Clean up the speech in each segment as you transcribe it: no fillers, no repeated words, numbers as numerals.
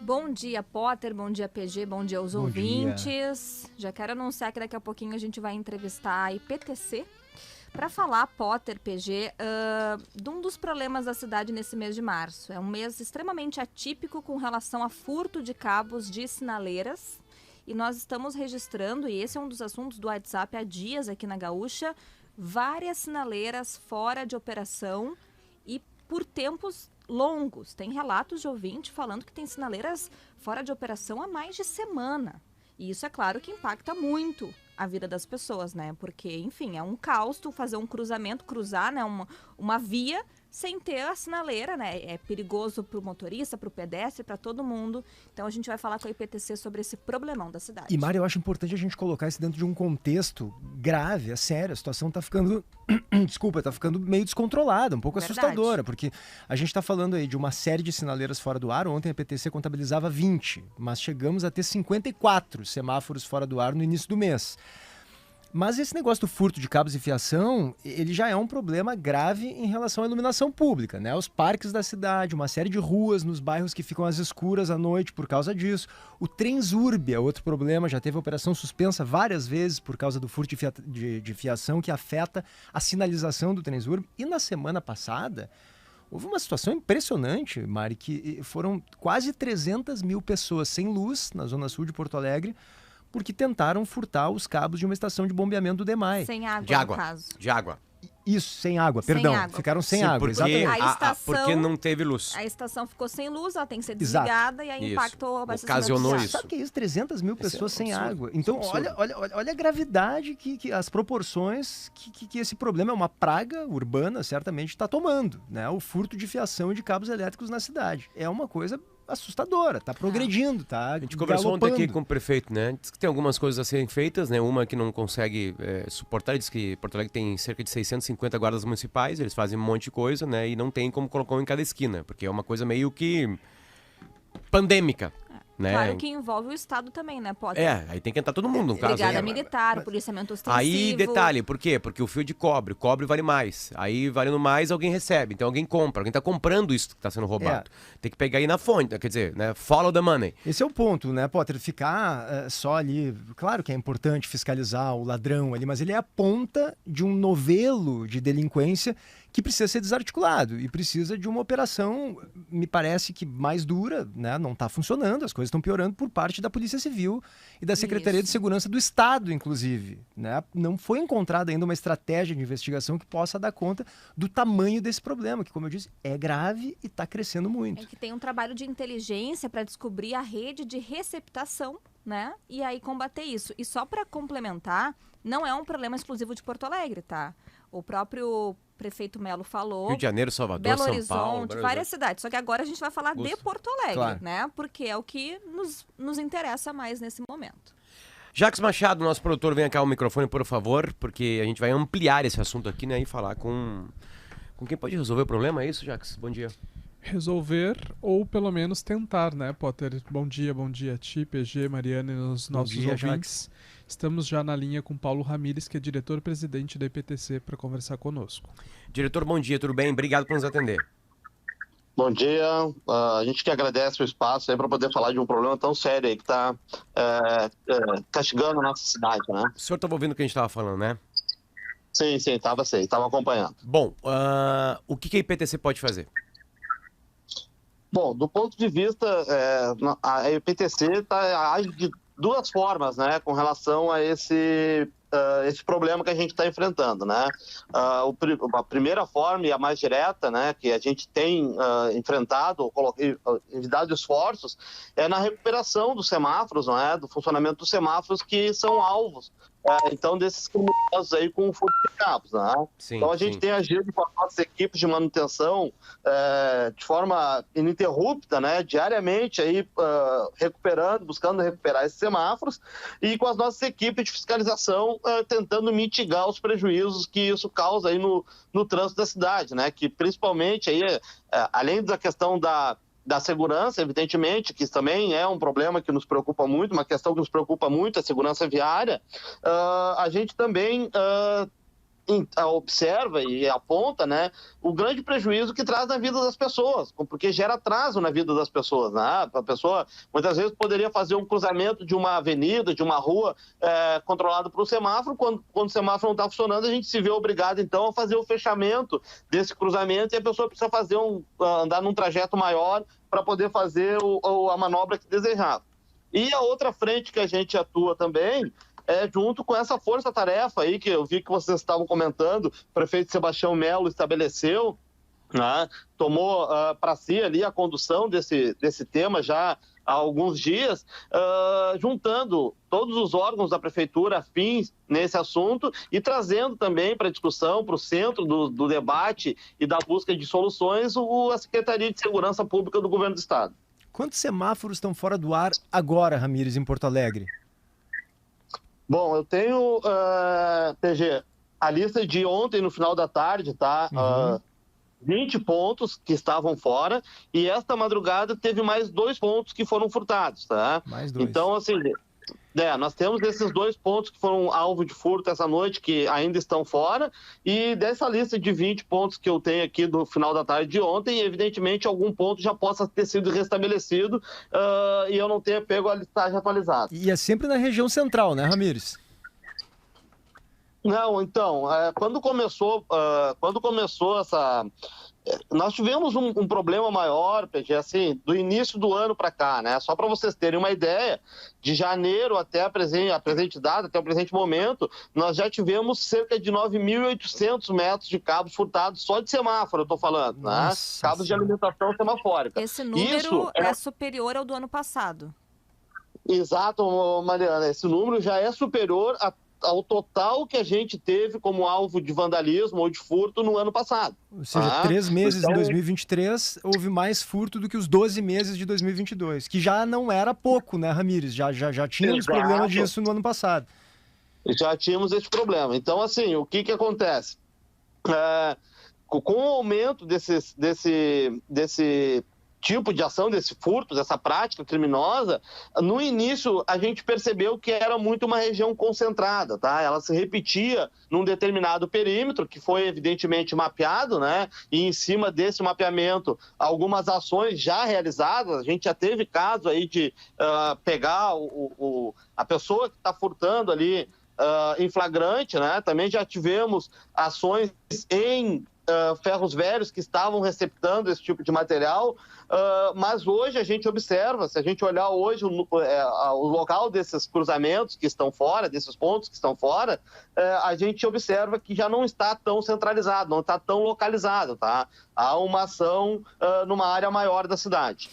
Bom dia, Potter, bom dia, PG, bom dia aos ouvintes. Já quero anunciar que daqui a pouquinho a gente vai entrevistar a IPTC para falar, Potter, PG, de um dos problemas da cidade nesse mês de março. É um mês extremamente atípico com relação a furto de cabos de sinaleiras. E nós estamos registrando, e esse é um dos assuntos do WhatsApp há dias aqui na Gaúcha, várias sinaleiras fora de operação e por tempos longos. Tem relatos de ouvinte falando que tem sinaleiras fora de operação há mais de semana. E isso é claro que impacta muito a vida das pessoas, né? Porque, enfim, é um caos tu fazer um cruzamento, cruzar, né, uma via sem ter a sinaleira, né? É perigoso pro motorista, pro pedestre, para todo mundo. Então a gente vai falar com a IPTC sobre esse problemão da cidade. E, Mari, eu acho importante a gente colocar isso dentro de um contexto grave, é sério. A situação tá ficando, tá ficando meio descontrolada, um pouco assustadora, porque a gente tá falando aí de uma série de sinaleiras fora do ar. Ontem a IPTC contabilizava 20, mas chegamos a ter 54 semáforos fora do ar no início do mês. Mas esse negócio do furto de cabos e fiação, ele já é um problema grave em relação à iluminação pública, né? Os parques da cidade, uma série de ruas nos bairros que ficam às escuras à noite por causa disso. O Transurb é outro problema, já teve operação suspensa várias vezes por causa do furto de fiação que afeta a sinalização do Transurb. E na semana passada, houve uma situação impressionante, Mari, que foram quase 300 mil pessoas sem luz na zona sul de Porto Alegre, porque tentaram furtar os cabos de uma estação de bombeamento do DEMAI. Sem água, De água, no caso. de água. Isso, sem água, perdão. água. Ficaram sem Sim, água, porque, exatamente. porque não teve luz. A estação ficou sem luz, ela tem que ser Exato. desligada e aí Isso. impactou o abastecimento Ocasionou de água. isso. Sabe o que é isso? 300 mil pessoas sem absurdo. água. Então, Isso é absurdo. olha a gravidade, as proporções que esse problema, é uma praga urbana, certamente está tomando, né? O furto de fiação e de cabos elétricos na cidade. É uma coisa assustadora, tá progredindo, tá? A gente conversou ontem aqui com o prefeito, né? Diz que tem algumas coisas a serem feitas, né? Uma que não consegue suportar, ele diz que Porto Alegre tem cerca de 650 guardas municipais, eles fazem um monte de coisa, né? E não tem como colocar um em cada esquina, porque é uma coisa meio que pandêmica, né? Claro que envolve o Estado também, né, Potter? Aí tem que entrar todo mundo no caso. Brigada aí. militar, policiamento ostensivo. Aí, detalhe, por quê? Porque o fio de cobre vale mais. Aí, valendo mais, alguém recebe. Então, alguém compra. Alguém tá comprando isso que tá sendo roubado. Tem que pegar aí na fonte, quer dizer, né? Follow the money. Esse é o ponto, né, Potter? Ficar só ali... Claro que é importante fiscalizar o ladrão ali, mas ele é a ponta de um novelo de delinquência que precisa ser desarticulado e precisa de uma operação, me parece que mais dura, né? Não está funcionando, as coisas estão piorando por parte da Polícia Civil e da Secretaria de Segurança do Estado, inclusive, né? Não foi encontrada ainda uma estratégia de investigação que possa dar conta do tamanho desse problema, que, como eu disse, é grave e está crescendo muito. É que tem um trabalho de inteligência para descobrir a rede de receptação, né? E aí combater isso. E só para complementar, não é um problema exclusivo de Porto Alegre, tá? O próprio prefeito Melo falou. Rio de Janeiro, Salvador, Belo São Horizonte, Paulo, várias cidades. Só que agora a gente vai falar de Porto Alegre, Claro. né? Porque é o que nos interessa mais nesse momento. Jacques Machado, nosso produtor, vem cá ao microfone, por favor, porque a gente vai ampliar esse assunto aqui, né? E falar com quem pode resolver o problema, é isso, Jacques? Bom dia. Resolver ou pelo menos tentar, né, Potter? Bom dia a ti, PG, Mariana e os nossos dia, ouvintes. Estamos já na linha com Paulo Ramires, que é diretor-presidente da IPTC, para conversar conosco. Diretor, bom dia, tudo bem? Obrigado por nos atender. Bom dia, a gente que agradece o espaço aí para poder falar de um problema tão sério aí que está castigando a nossa cidade, né? O senhor estava ouvindo o que a gente estava falando, né? Sim, estava acompanhando. Bom, o que a IPTC pode fazer? Bom, do ponto de vista, a IPTC age de duas formas, né, com relação a esse problema que a gente está enfrentando, né? A primeira forma e a mais direta, né, que a gente tem enfrentado, e dado esforços, é na recuperação dos semáforos, não é? Do funcionamento dos semáforos que são alvos, então, desses criminosos aí com furto de cabos, né? Sim, então, a gente tem agido com as nossas equipes de manutenção de forma ininterrupta, né? Diariamente, aí, buscando recuperar esses semáforos e com as nossas equipes de fiscalização tentando mitigar os prejuízos que isso causa aí no trânsito da cidade, né? Que principalmente aí, além da questão da segurança, evidentemente, que isso também é um problema que nos preocupa muito, uma questão que nos preocupa muito, a segurança viária, a gente também observa e aponta, né, o grande prejuízo que traz na vida das pessoas, porque gera atraso na vida das pessoas, né? A pessoa muitas vezes poderia fazer um cruzamento de uma avenida, de uma rua controlado por um semáforo, quando o semáforo não está funcionando, a gente se vê obrigado então a fazer o fechamento desse cruzamento e a pessoa precisa fazer andar num trajeto maior para poder fazer a manobra que desejava. E a outra frente que a gente atua também junto com essa força-tarefa aí, que eu vi que vocês estavam comentando, o prefeito Sebastião Melo estabeleceu, né, tomou para si ali a condução desse tema já há alguns dias, juntando todos os órgãos da prefeitura afins nesse assunto e trazendo também para discussão, para o centro do debate e da busca de soluções, a Secretaria de Segurança Pública do Governo do Estado. Quantos semáforos estão fora do ar agora, Ramires, em Porto Alegre? Bom, eu tenho, PG, a lista de ontem no final da tarde, tá? 20 pontos que estavam fora e esta madrugada teve mais 2 pontos que foram furtados, tá? Mais 2. Então, assim, nós temos esses 2 pontos que foram alvo de furto essa noite, que ainda estão fora, e dessa lista de 20 pontos que eu tenho aqui do final da tarde de ontem, evidentemente algum ponto já possa ter sido restabelecido e eu não tenha pego a listagem atualizada. E é sempre na região central, né, Ramires? Não, então, quando começou essa... Nós tivemos um problema maior, PG, assim, do início do ano para cá, né? Só para vocês terem uma ideia, de janeiro até a presente data, até o presente momento, nós já tivemos cerca de 9.800 metros de cabos furtados só de semáforo, eu estou falando, né? Cabos de alimentação semafórica. Esse número é superior ao do ano passado. Exato, Mariana. Esse número já é superior ao total que a gente teve como alvo de vandalismo ou de furto no ano passado. Ou seja, 3 meses em 2023 houve mais furto do que os 12 meses de 2022, que já não era pouco, né, Ramires? Já tínhamos problema disso no ano passado. Já tínhamos esse problema. Então, assim, o que acontece? Com o aumento desse tipo de ação, desse furto, dessa prática criminosa, no início a gente percebeu que era muito uma região concentrada, tá? Ela se repetia num determinado perímetro, que foi evidentemente mapeado, né? E em cima desse mapeamento, algumas ações já realizadas, a gente já teve caso aí de pegar a pessoa que está furtando ali em flagrante, né? Também já tivemos ações em ferros velhos que estavam receptando esse tipo de material, mas hoje a gente observa, se a gente olhar hoje o local desses cruzamentos que estão fora, desses pontos que estão fora, a gente observa que já não está tão centralizado, não está tão localizado, tá? Há uma ação numa área maior da cidade.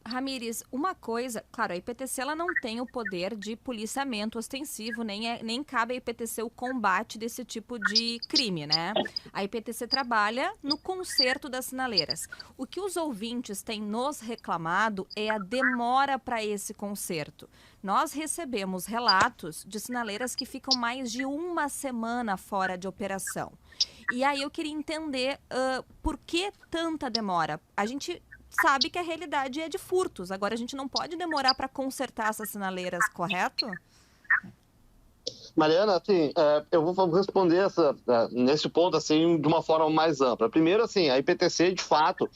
Ramires, uma coisa, claro, a IPTC ela não tem o poder de policiamento ostensivo, nem cabe à IPTC o combate desse tipo de crime, né? A IPTC trabalha no conserto das sinaleiras. O que os ouvintes têm nos reclamado é a demora para esse conserto. Nós recebemos relatos de sinaleiras que ficam mais de 1 semana fora de operação. E aí eu queria entender por que tanta demora. A gente sabe que a realidade é de furtos. Agora, a gente não pode demorar para consertar essas sinaleiras, correto? Mariana, assim, eu vou responder nesse ponto assim, de uma forma mais ampla. Primeiro, assim, a IPTC, de fato,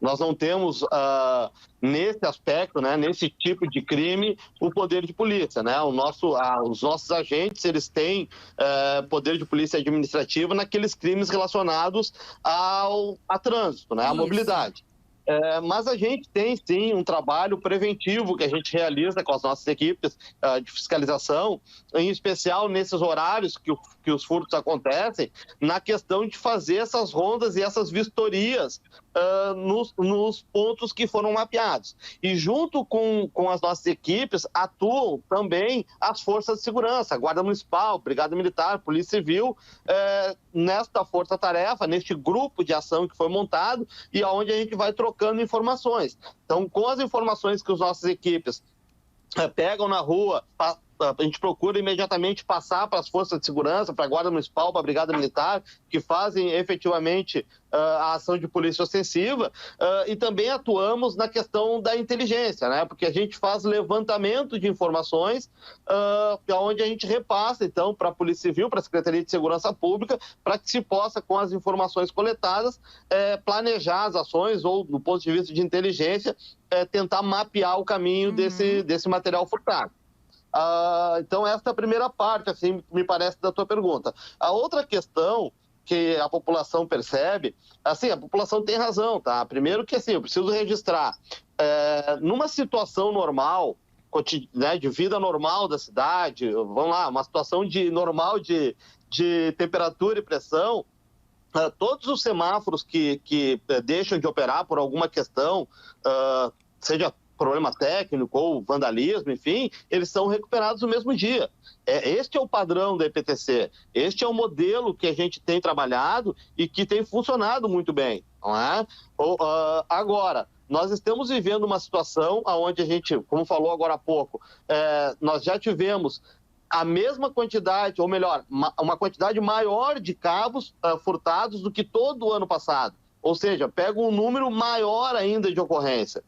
nós não temos nesse aspecto, né, nesse tipo de crime, o poder de polícia, né? Os nossos agentes, eles têm poder de polícia administrativa naqueles crimes relacionados a trânsito, né, à mobilidade. Mas a gente tem, sim, um trabalho preventivo que a gente realiza com as nossas equipes de fiscalização, em especial nesses horários que os furtos acontecem, na questão de fazer essas rondas e essas vistorias nos pontos que foram mapeados. E junto com as nossas equipes atuam também as forças de segurança, a Guarda Municipal, Brigada Militar, Polícia Civil, nesta força-tarefa, neste grupo de ação que foi montado e aonde a gente vai trocando informações. Então, com as informações que as nossas equipes pegam na rua, a gente procura imediatamente passar para as forças de segurança, para a Guarda Municipal, para a Brigada Militar, que fazem efetivamente a ação de polícia ostensiva, e também atuamos na questão da inteligência, né? Porque a gente faz levantamento de informações, onde a gente repassa, então, para a Polícia Civil, para a Secretaria de Segurança Pública, para que se possa, com as informações coletadas, planejar as ações ou, do ponto de vista de inteligência, tentar mapear o caminho desse material furtado. Então, essa é a primeira parte, assim, me parece, da tua pergunta. A outra questão que a população percebe, assim, a população tem razão, tá? Primeiro que, assim, eu preciso registrar, numa situação normal, né, de vida normal da cidade, vamos lá, uma situação normal de temperatura e pressão, todos os semáforos que deixam de operar por alguma questão, seja problema técnico ou vandalismo, enfim, eles são recuperados no mesmo dia. Este é o padrão da EPTC, este é o modelo que a gente tem trabalhado e que tem funcionado muito bem, não é? Agora, nós estamos vivendo uma situação onde a gente, como falou agora há pouco, nós já tivemos a mesma quantidade, ou melhor, uma quantidade maior de cabos furtados do que todo o ano passado. Ou seja, pega um número maior ainda de ocorrência.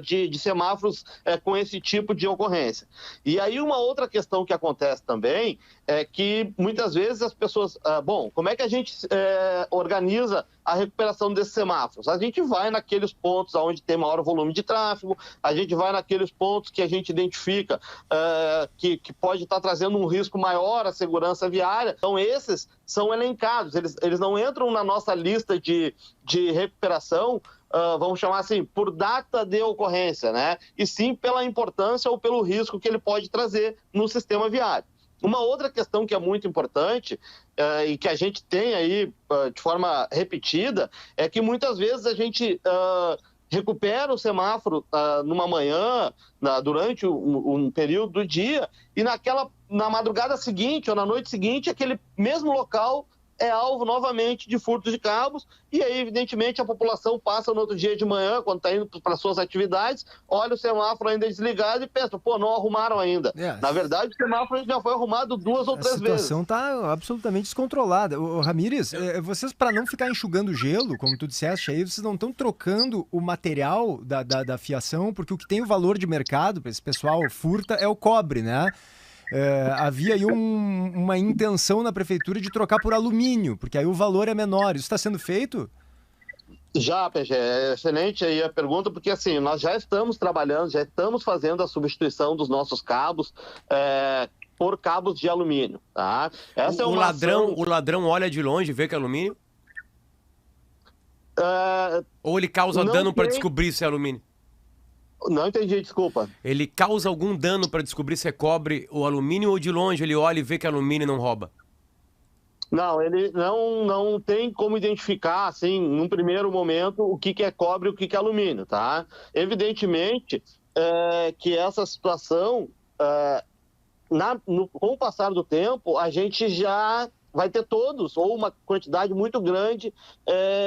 De semáforos com esse tipo de ocorrência. E aí uma outra questão que acontece também é que muitas vezes as pessoas... como é que a gente organiza a recuperação desses semáforos? A gente vai naqueles pontos onde tem maior volume de tráfego, a gente vai naqueles pontos que a gente identifica que pode estar trazendo um risco maior à segurança viária. Então esses são elencados, eles não entram na nossa lista de recuperação, vamos chamar assim, por data de ocorrência, né? E sim pela importância ou pelo risco que ele pode trazer no sistema viário. Uma outra questão que é muito importante e que a gente tem aí de forma repetida é que muitas vezes a gente recupera o semáforo numa manhã, durante um período do dia, e na madrugada seguinte ou na noite seguinte, aquele mesmo local é alvo novamente de furtos de cabos, e aí, evidentemente, a população passa no outro dia de manhã, quando está indo para suas atividades, olha o semáforo ainda desligado e pensa, não arrumaram ainda. Na verdade, o semáforo já foi arrumado 2 ou 3 vezes. A situação está absolutamente descontrolada. Ramírez, vocês, para não ficar enxugando gelo, como tu disseste aí, vocês não estão trocando o material da fiação, porque o que tem o valor de mercado, para esse pessoal furta, é o cobre, né? Havia aí uma intenção na prefeitura de trocar por alumínio, porque aí o valor é menor. Isso está sendo feito? Já, PG, é excelente aí a pergunta, porque assim, nós já estamos trabalhando, já estamos fazendo a substituição dos nossos cabos por cabos de alumínio, tá? Essa o ladrão olha de longe e vê que é alumínio? Ou ele causa dano para descobrir se é alumínio? Não entendi, desculpa. Ele causa algum dano para descobrir se é cobre ou alumínio, ou de longe ele olha e vê que é alumínio e não rouba? Não, ele não tem como identificar, assim, num primeiro momento, o que é cobre e o que é alumínio, tá? Evidentemente que essa situação, com o passar do tempo, a gente já vai ter todos, ou uma quantidade muito grande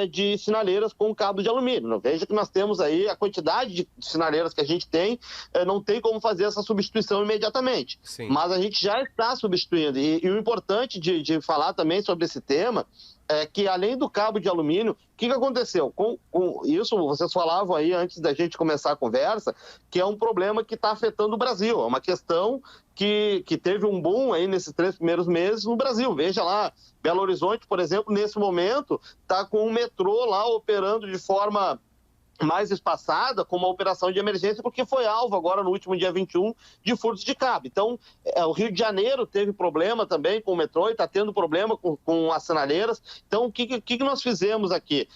de sinaleiras com cabo de alumínio. Veja que nós temos aí a quantidade de sinaleiras que a gente tem, não tem como fazer essa substituição imediatamente. Sim. Mas a gente já está substituindo. E o importante de falar também sobre esse tema é que, além do cabo de alumínio, o que aconteceu? Com isso, vocês falavam aí antes da gente começar a conversa, que é um problema que está afetando o Brasil. É uma questão que teve um boom aí nesses 3 primeiros meses no Brasil. Veja lá, Belo Horizonte, por exemplo, nesse momento, está com o metrô lá operando de forma mais espaçada, com uma operação de emergência, porque foi alvo agora no último dia 21 de furtos de cabo. Então, o Rio de Janeiro teve problema também com o metrô e está tendo problema com as sinaleiras. Então, o que nós fizemos aqui?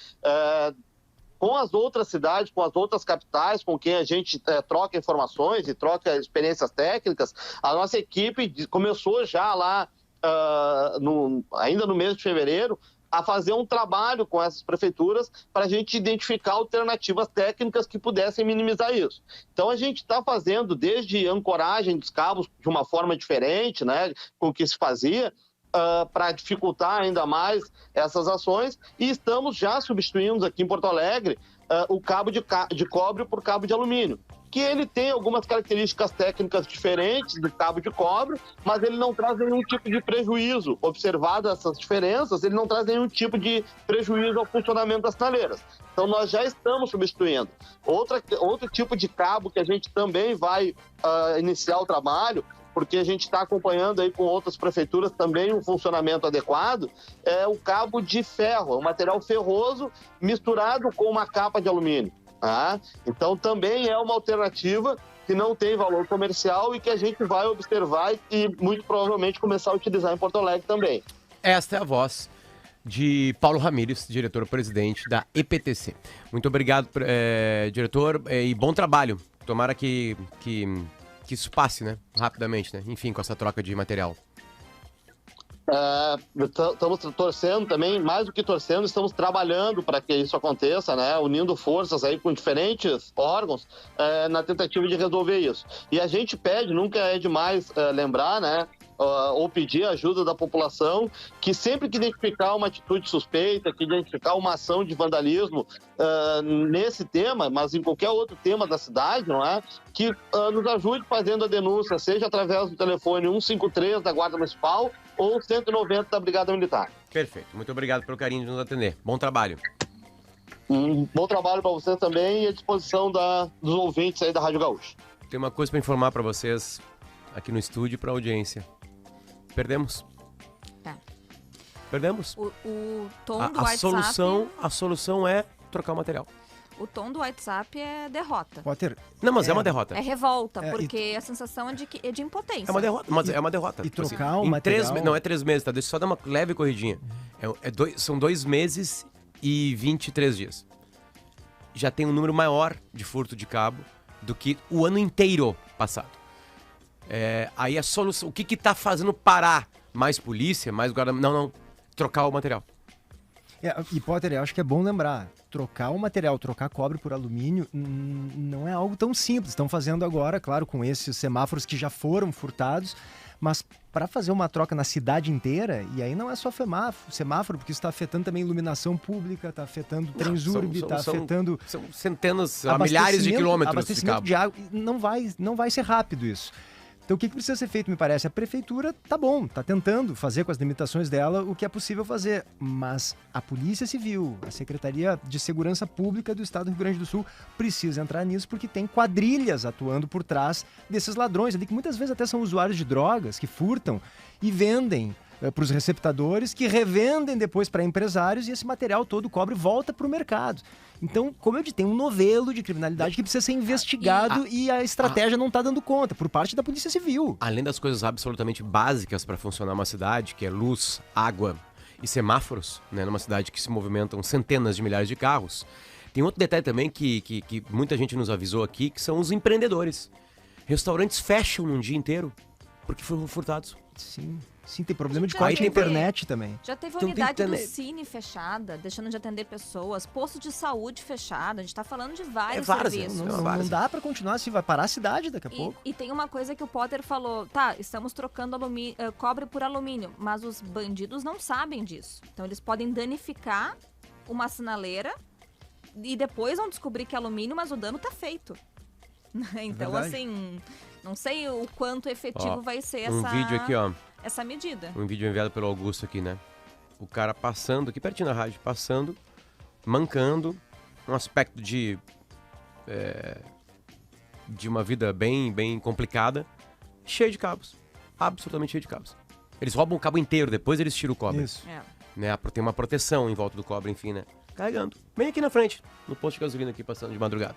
Com as outras cidades, com as outras capitais, com quem a gente troca informações e troca experiências técnicas, a nossa equipe começou já lá, ainda no mês de fevereiro, a fazer um trabalho com essas prefeituras para a gente identificar alternativas técnicas que pudessem minimizar isso. Então, a gente está fazendo desde ancoragem dos cabos de uma forma diferente, né, com o que se fazia, para dificultar ainda mais essas ações, e estamos já substituindo aqui em Porto Alegre o cabo de cobre por cabo de alumínio. que ele tem algumas características técnicas diferentes do cabo de cobre, mas ele não traz nenhum tipo de prejuízo. Observadas essas diferenças, ele não traz nenhum tipo de prejuízo ao funcionamento das sinaleiras. Então, nós já estamos substituindo. Outro tipo de cabo que a gente também vai iniciar o trabalho, porque a gente está acompanhando aí com outras prefeituras também um funcionamento adequado, é o cabo de ferro, um material ferroso misturado com uma capa de alumínio. Tá? Então também é uma alternativa que não tem valor comercial e que a gente vai observar e muito provavelmente começar a utilizar em Porto Alegre também. Esta é a voz de Paulo Ramires, diretor-presidente da EPTC. Muito obrigado, diretor, e bom trabalho. Tomara que isso passe, né? Rapidamente, né? Enfim, com essa troca de material. Estamos torcendo também, mais do que torcendo, estamos trabalhando para que isso aconteça, né? Unindo forças aí com diferentes órgãos na tentativa de resolver isso. E a gente pede, nunca é demais lembrar, né? Ou pedir ajuda da população, que sempre que identificar uma atitude suspeita, que identificar uma ação de vandalismo nesse tema, mas em qualquer outro tema da cidade, não é? Que nos ajude fazendo a denúncia, seja através do telefone 153 da Guarda Municipal ou 190 da Brigada Militar. Perfeito. Muito obrigado pelo carinho de nos atender. Bom trabalho. Bom trabalho para vocês também e à disposição dos ouvintes aí da Rádio Gaúcha. Tem uma coisa para informar para vocês aqui no estúdio e para a audiência. Perdemos. Perdemos. O tom do WhatsApp... A solução é trocar o material. O tom do WhatsApp é derrota. Potter, não, mas é uma derrota. É revolta, porque a sensação é de impotência. É uma derrota, mas é uma derrota. E trocar o material... 3 meses, não é 3 meses, tá? Deixa eu só dar uma leve corridinha. São 2 meses e 23 dias. Já tem um número maior de furto de cabo do que o ano inteiro passado. Aí a solução, o que tá fazendo parar? Mais polícia, mais guarda... Não, trocar o material. E Potter, eu acho que é bom lembrar, trocar o material, trocar cobre por alumínio, não é algo tão simples. Estão fazendo agora, claro, com esses semáforos que já foram furtados, mas para fazer uma troca na cidade inteira, e aí não é só semáforo, porque isso está afetando também iluminação pública, está afetando Transurb, está afetando... São centenas, milhares de quilômetros abastecimento de água. Não vai ser rápido isso. Então o que precisa ser feito, me parece? A prefeitura tá tentando fazer com as limitações dela o que é possível fazer, mas a Polícia Civil, a Secretaria de Segurança Pública do Estado do Rio Grande do Sul precisa entrar nisso porque tem quadrilhas atuando por trás desses ladrões, que muitas vezes até são usuários de drogas, que furtam e vendem para os receptadores, que revendem depois para empresários e esse material todo, o cobre, volta para o mercado. Então, como eu disse, tem um novelo de criminalidade que precisa ser investigado e a estratégia não está dando conta, por parte da Polícia Civil. Além das coisas absolutamente básicas para funcionar uma cidade, que é luz, água e semáforos, né, numa cidade que se movimentam centenas de milhares de carros, tem outro detalhe também que muita gente nos avisou aqui, que são os empreendedores. Restaurantes fecham num dia inteiro porque foram furtados. Sim, tem problema de corte na internet também. Já teve unidade do Cine fechada, deixando de atender pessoas, posto de saúde fechado, a gente tá falando de vários serviços. Não dá pra continuar assim, vai parar a cidade daqui a pouco. E tem uma coisa que o Potter falou, estamos trocando cobre por alumínio, mas os bandidos não sabem disso. Então eles podem danificar uma sinaleira e depois vão descobrir que é alumínio, mas o dano tá feito. Então, assim, não sei o quanto efetivo vai ser um vídeo aqui, essa medida. Um vídeo enviado pelo Augusto aqui, né? O cara passando, aqui pertinho da rádio, mancando, um aspecto de uma vida bem, bem complicada, cheio de cabos, absolutamente cheio de cabos. Eles roubam o cabo inteiro, depois eles tiram o cobre. Isso. Né? Tem uma proteção em volta do cobre, enfim, né? Carregando. Bem aqui na frente, no posto de gasolina aqui, passando de madrugada.